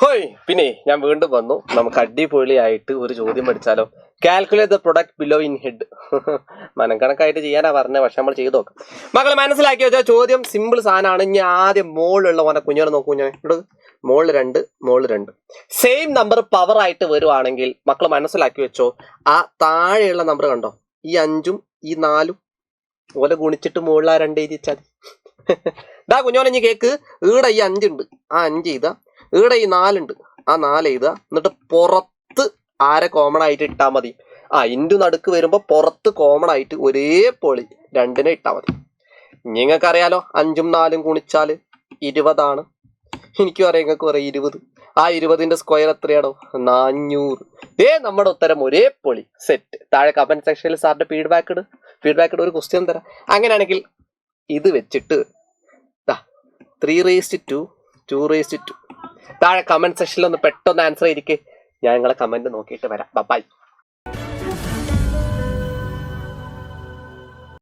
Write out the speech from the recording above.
ഹോയ് പിന്നെ ഞാൻ വീണ്ടും വന്നു. നമുക്ക് അടിപൊളിയായിട്ട് ഒരു ചോദ്യം പഠിച്ചാലോ? Calculate the product below in head. മനക്കണക്കായിട്ട് ചെയ്യാനാ പറഞ്ഞത്, പക്ഷെ നമ്മൾ ചെയ്തു നോക്കാം. മക്കളെ മനസ്സിലാക്കി വെച്ചാൽ ചോദ്യം സിമ്പിൾ സാധനമാണ്. ഇനി ആദ്യം മോളിലുള്ള ഓനെ കുഞ്ഞോനെ നോക്കൂ. ഞാൻ ഇവിടെ മോളിൽ 2 മോളിൽ 2 സെയിം നമ്പർ പവർ ആയിട്ട് വരുവാണെങ്കിൽ മക്കൾ മനസ്സിലാക്കി വെച്ചോ, ആ താഴെയുള്ള നമ്പർ കണ്ടോ, ഈ 5ഉം ഈ 4ഉം ഓലെ ഗുണിച്ചിട്ട് മുകളിൽ ആ 2 എഴുതി വെച്ചാൽ ഇതാ കുഞ്ഞോനെ ഇനി കേക്ക്. ഈടെ ഈ 5 ഉണ്ട്, ആ 5 ചെയ്താ. ഈടെ ഈ 4 ഉണ്ട്, ആ 4 എഴുതുക. എന്നിട്ട് പുറത്ത് ആരെ കോമൺ ആയിട്ട് ഇട്ടാൽ മതി. ഇൻറ്റു നടുക്ക് വരുമ്പോൾ പുറത്ത് കോമൺ ആയിട്ട് ഒരേ പൊളി 2നെ ഇട്ടാൽ മതി. നിങ്ങൾക്കറിയാലോ 5ഉം 4ഉം ഗുണിച്ചാൽ 20 എനിക്കും അറിയാം, നിങ്ങൾക്ക് പറയാം 20. ആ 20ന്റെ സ്ക്വയർ എത്രയാണോ? 400. നമ്മുടെ ഉത്തരം ഒരേ പൊളി. സെറ്റ്. താഴെ കമന്റ് സെക്ഷനിൽ സാറിന്റെ ഫീഡ്ബാക്ക് ഒരു ക്വസ്റ്റ്യൻ തരാം. അങ്ങനെയാണെങ്കിൽ ഇത് വെച്ചിട്ട് 3:2 2:2 താഴെ കമന്റ് സെക്ഷനിൽ ഒന്ന് പെട്ടെന്ന് ആൻസർ ചെയ്തിരിക്കെ. ഞാൻ നിങ്ങളെ കമന്റ് നോക്കിയിട്ട് വരാം. ബൈ.